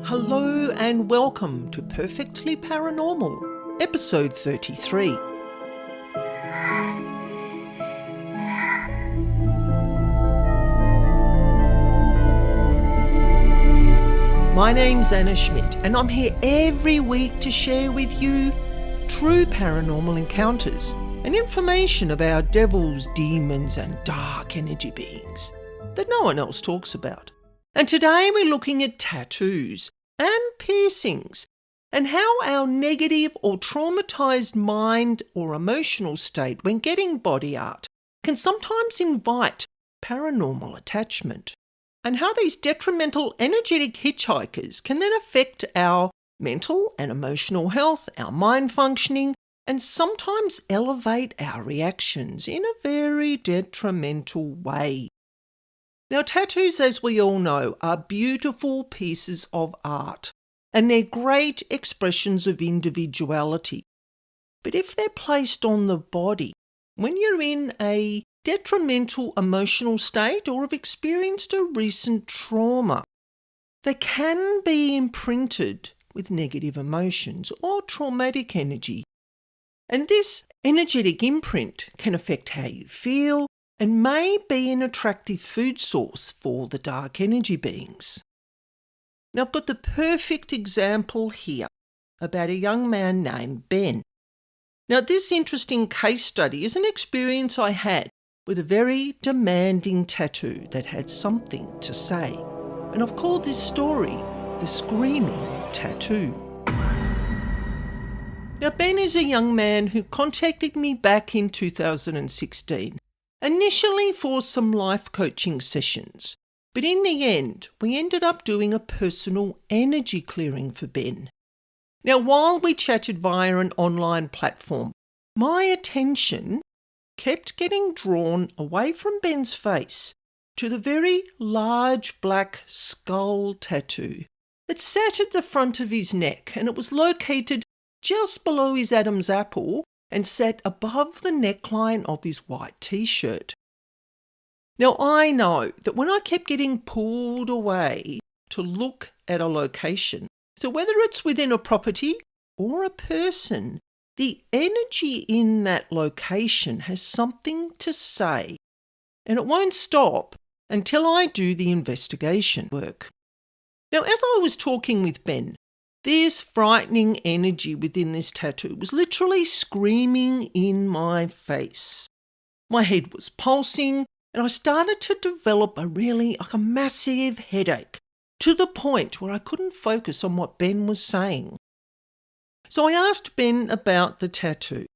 Hello and welcome to Perfectly Paranormal, episode 33. My name's Annaschmidt and I'm here every week to share with you true paranormal encounters and information about devils, demons and dark energy beings that no one else talks about. And today we're looking at tattoos and piercings and how our negative or traumatised mind or emotional state when getting body art can sometimes invite paranormal attachment, and how these detrimental energetic hitchhikers can then affect our mental and emotional health, our mind functioning, and sometimes elevate our reactions in a very detrimental way. Now, tattoos, as we all know, are beautiful pieces of art, and they're great expressions of individuality. But if they're placed on the body, when you're in a detrimental emotional state or have experienced a recent trauma, they can be imprinted with negative emotions or traumatic energy. And this energetic imprint can affect how you feel, and may be an attractive food source for the dark energy beings. Now, I've got the perfect example here about a young man named Ben. Now, this interesting case study is an experience I had with a very demanding tattoo that had something to say. And I've called this story The Screaming Tattoo. Now, Ben is a young man who contacted me back in 2016. Initially for some life coaching sessions, but in the end, we ended up doing a personal energy clearing for Ben. Now, while we chatted via an online platform, my attention kept getting drawn away from Ben's face to the very large black skull tattoo that sat at the front of his neck, and it was located just below his Adam's apple and sat above the neckline of his white t-shirt. Now, I know that when I kept getting pulled away to look at a location, so whether it's within a property or a person, the energy in that location has something to say, and it won't stop until I do the investigation work. Now, as I was talking with Ben, this frightening energy within this tattoo was literally screaming in my face. My head was pulsing and I started to develop a massive headache to the point where I couldn't focus on what Ben was saying. So I asked Ben about the tattoo,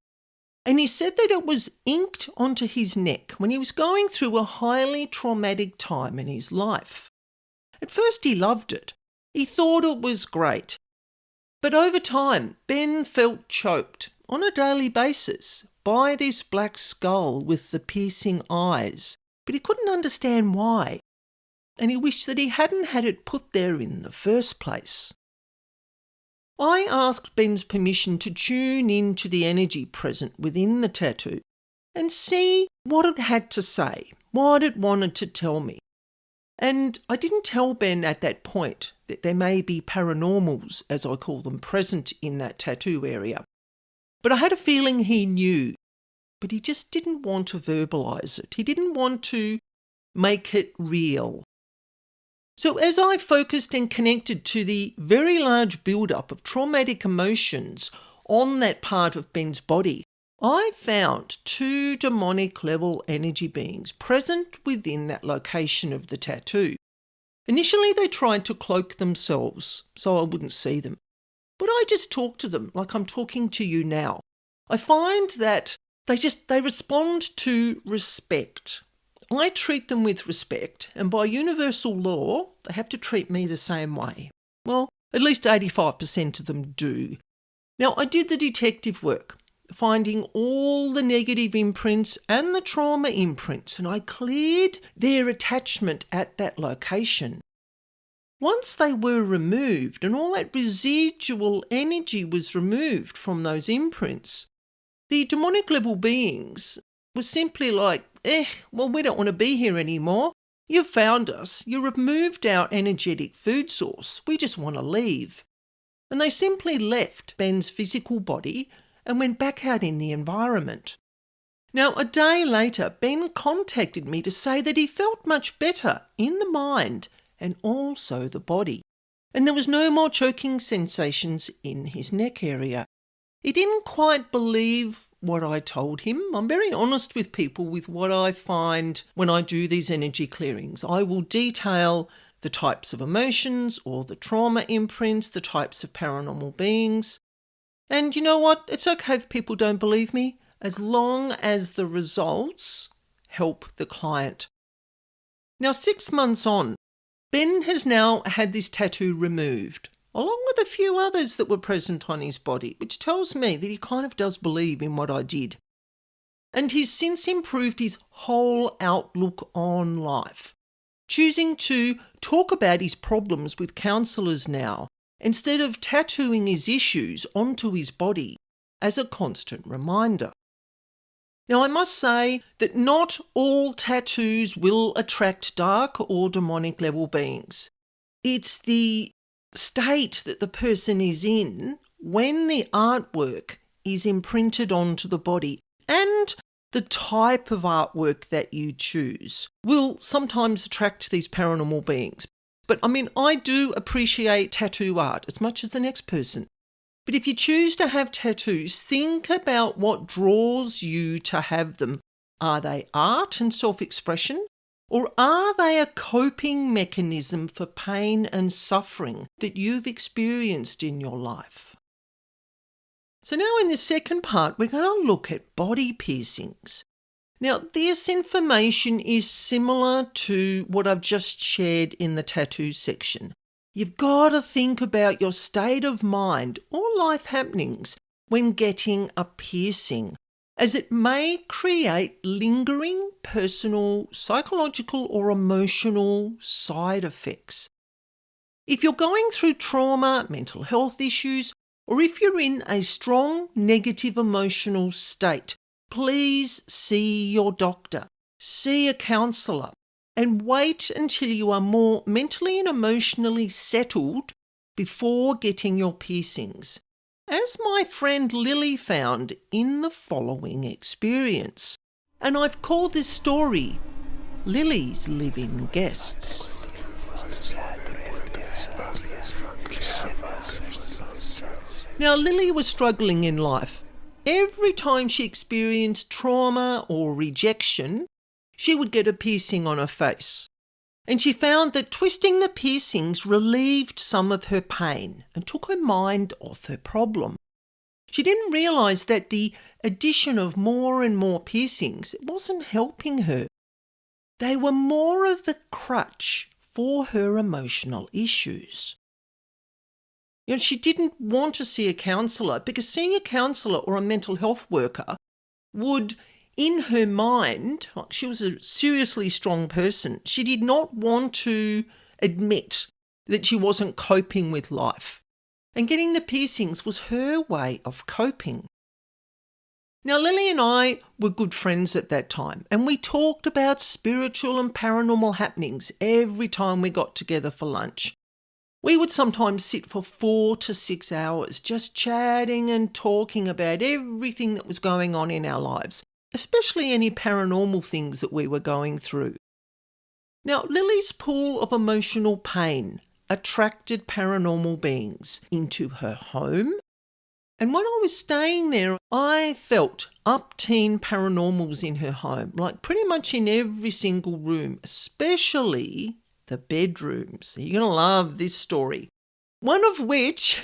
and he said that it was inked onto his neck when he was going through a highly traumatic time in his life. At first he loved it. He thought it was great. But over time, Ben felt choked on a daily basis by this black skull with the piercing eyes, but he couldn't understand why, and he wished that he hadn't had it put there in the first place. I asked Ben's permission to tune into the energy present within the tattoo and see what it had to say, what it wanted to tell me. And I didn't tell Ben at that point that there may be paranormals, as I call them, present in that tattoo area. But I had a feeling he knew, but he just didn't want to verbalise it. He didn't want to make it real. So as I focused and connected to the very large build-up of traumatic emotions on that part of Ben's body, I found two demonic level energy beings present within that location of the tattoo. Initially, they tried to cloak themselves so I wouldn't see them, but I just talked to them like I'm talking to you now. I find that they respond to respect. I treat them with respect, and by universal law, they have to treat me the same way. Well, at least 85% of them do. Now, I did the detective work, finding all the negative imprints and the trauma imprints, and I cleared their attachment at that location. Once they were removed and all that residual energy was removed from those imprints, the demonic level beings were simply like, we don't want to be here anymore. You've found us. You removed our energetic food source. We just want to leave." And they simply left Ben's physical body and went back out in the environment. Now, a day later, Ben contacted me to say that he felt much better in the mind and also the body, and there was no more choking sensations in his neck area. He didn't quite believe what I told him. I'm very honest with people with what I find when I do these energy clearings. I will detail the types of emotions or the trauma imprints, the types of paranormal beings. And you know what? It's okay if people don't believe me, as long as the results help the client. Now, 6 months on, Ben has now had this tattoo removed, along with a few others that were present on his body, which tells me that he kind of does believe in what I did. And he's since improved his whole outlook on life, choosing to talk about his problems with counsellors now, instead of tattooing his issues onto his body as a constant reminder. Now, I must say that not all tattoos will attract dark or demonic level beings. It's the state that the person is in when the artwork is imprinted onto the body, and the type of artwork that you choose will sometimes attract these paranormal beings. But I do appreciate tattoo art as much as the next person. But if you choose to have tattoos, think about what draws you to have them. Are they art and self-expression? Or are they a coping mechanism for pain and suffering that you've experienced in your life? So now in the second part, we're going to look at body piercings. Now, this information is similar to what I've just shared in the tattoo section. You've got to think about your state of mind or life happenings when getting a piercing, as it may create lingering personal, psychological or emotional side effects. If you're going through trauma, mental health issues, or if you're in a strong negative emotional state, please see your doctor, see a counsellor, and wait until you are more mentally and emotionally settled before getting your piercings, as my friend Lily found in the following experience. And I've called this story Lily's Live-In Guests. Now, Lily was struggling in life. Every time she experienced trauma or rejection, she would get a piercing on her face. And she found that twisting the piercings relieved some of her pain and took her mind off her problem. She didn't realise that the addition of more and more piercings wasn't helping her. They were more of the crutch for her emotional issues. She didn't want to see a counsellor because seeing a counsellor or a mental health worker would, in her mind, she was a seriously strong person. She did not want to admit that she wasn't coping with life. And getting the piercings was her way of coping. Now, Lily and I were good friends at that time, and we talked about spiritual and paranormal happenings every time we got together for lunch. We would sometimes sit for 4 to 6 hours just chatting and talking about everything that was going on in our lives, especially any paranormal things that we were going through. Now, Lily's pool of emotional pain attracted paranormal beings into her home, and when I was staying there, I felt up-teen paranormals in her home, like pretty much in every single room, especially the bedrooms. You're going to love this story. One of which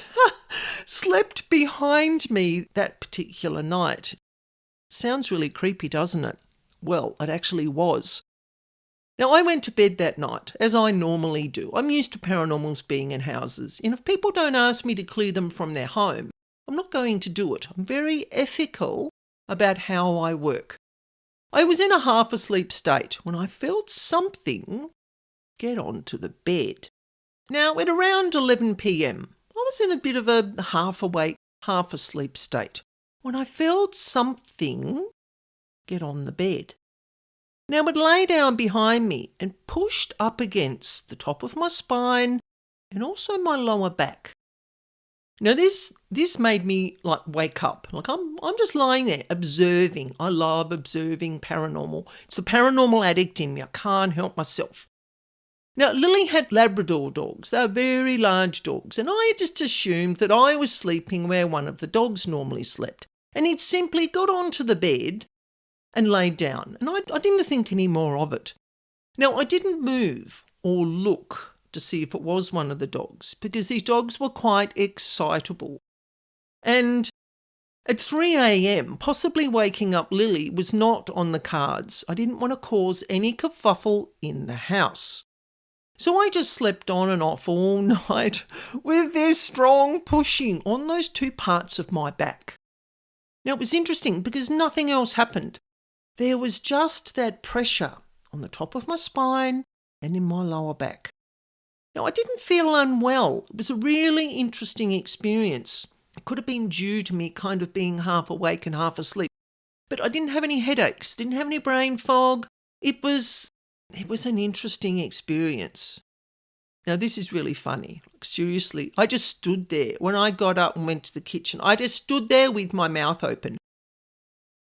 slept behind me that particular night. Sounds really creepy, doesn't it? Well, it actually was. Now, I went to bed that night, as I normally do. I'm used to paranormals being in houses, and if people don't ask me to clear them from their home, I'm not going to do it. I'm very ethical about how I work. I was in a half-asleep state when I felt something get onto the bed. Now, at around 11 p.m, I was in a bit of a half-awake, half-asleep state when I felt something get on the bed. Now it lay down behind me and pushed up against the top of my spine and also my lower back. Now this made me wake up. I'm just lying there observing. I love observing paranormal. It's the paranormal addict in me. I can't help myself. Now Lily had Labrador dogs. They were very large dogs, and I just assumed that I was sleeping where one of the dogs normally slept. And he'd simply got onto the bed and laid down. And I didn't think any more of it. Now I didn't move or look to see if it was one of the dogs, because these dogs were quite excitable. And at 3 a.m, possibly waking up Lily was not on the cards. I didn't want to cause any kerfuffle in the house. So I just slept on and off all night with this strong pushing on those two parts of my back. Now it was interesting because nothing else happened. There was just that pressure on the top of my spine and in my lower back. Now, I didn't feel unwell. It was a really interesting experience. It could have been due to me kind of being half awake and half asleep. But I didn't have any headaches, didn't have any brain fog. It was an interesting experience. Now, this is really funny. Seriously, I just stood there. When I got up and went to the kitchen, I just stood there with my mouth open.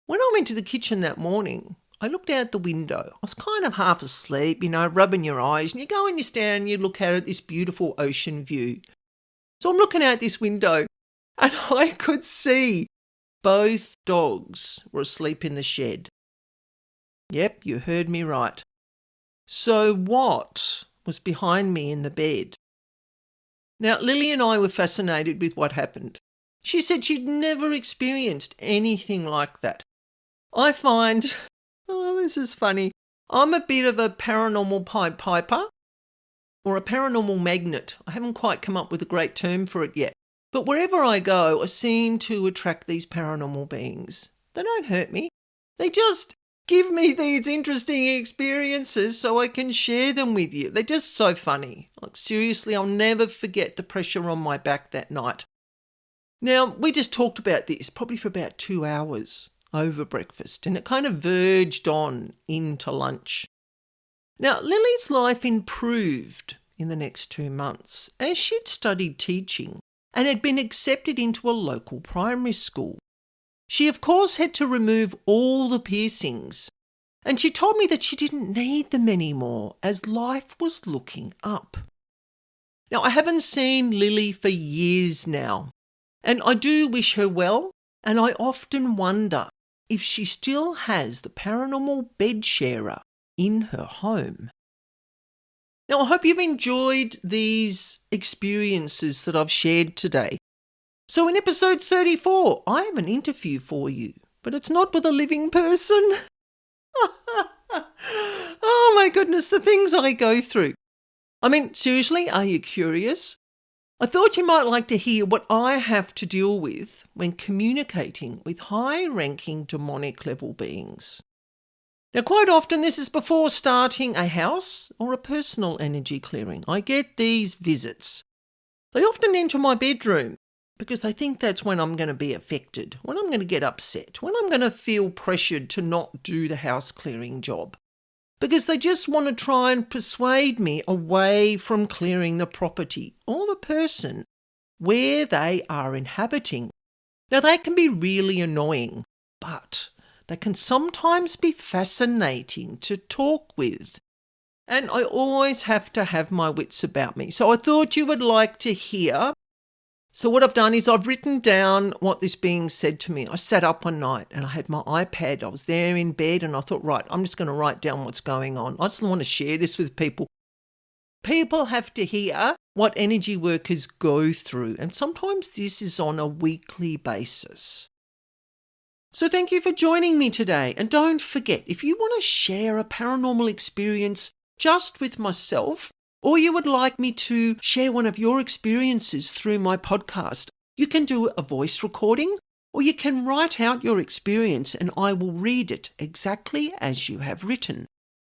When I went to the kitchen that morning, I looked out the window. I was kind of half asleep, rubbing your eyes, and you go and you stand and you look out at this beautiful ocean view. So I'm looking out this window and I could see both dogs were asleep in the shed. Yep, you heard me right. So what was behind me in the bed? Now, Lily and I were fascinated with what happened. She said she'd never experienced anything like that. I find... Oh, this is funny. I'm a bit of a paranormal Pied Piper or a paranormal magnet. I haven't quite come up with a great term for it yet. But wherever I go, I seem to attract these paranormal beings. They don't hurt me. They just give me these interesting experiences so I can share them with you. They're just so funny. Seriously, I'll never forget the pressure on my back that night. Now, we just talked about this probably for about 2 hours. Over breakfast, and it kind of verged on into lunch. Now, Lily's life improved in the next 2 months as she'd studied teaching and had been accepted into a local primary school. She, of course, had to remove all the piercings, and she told me that she didn't need them anymore as life was looking up. Now, I haven't seen Lily for years now, and I do wish her well, and I often wonder if she still has the paranormal bed sharer in her home. Now, I hope you've enjoyed these experiences that I've shared today. So in episode 34, I have an interview for you, but it's not with a living person. Oh my goodness, the things I go through. I mean, seriously, are you curious? I thought you might like to hear what I have to deal with when communicating with high-ranking demonic level beings. Now, quite often this is before starting a house or a personal energy clearing. I get these visits. They often enter my bedroom because they think that's when I'm going to be affected, when I'm going to get upset, when I'm going to feel pressured to not do the house clearing job. Because they just want to try and persuade me away from clearing the property or the person where they are inhabiting. Now, they can be really annoying, but they can sometimes be fascinating to talk with. And I always have to have my wits about me. So I thought you would like to hear. So what I've done is I've written down what this being said to me. I sat up one night and I had my iPad. I was there in bed and I thought, right, I'm just going to write down what's going on. I just want to share this with people. People have to hear what energy workers go through. And sometimes this is on a weekly basis. So thank you for joining me today. And don't forget, if you want to share a paranormal experience just with myself, or you would like me to share one of your experiences through my podcast, you can do a voice recording or you can write out your experience and I will read it exactly as you have written.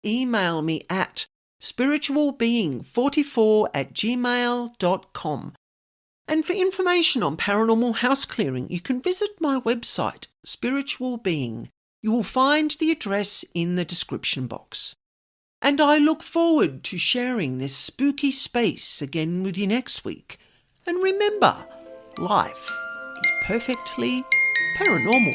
Email me at spiritualbeing44@gmail.com. And for information on paranormal house clearing, you can visit my website, Spiritual Being. You will find the address in the description box. And I look forward to sharing this spooky space again with you next week. And remember, life is perfectly paranormal.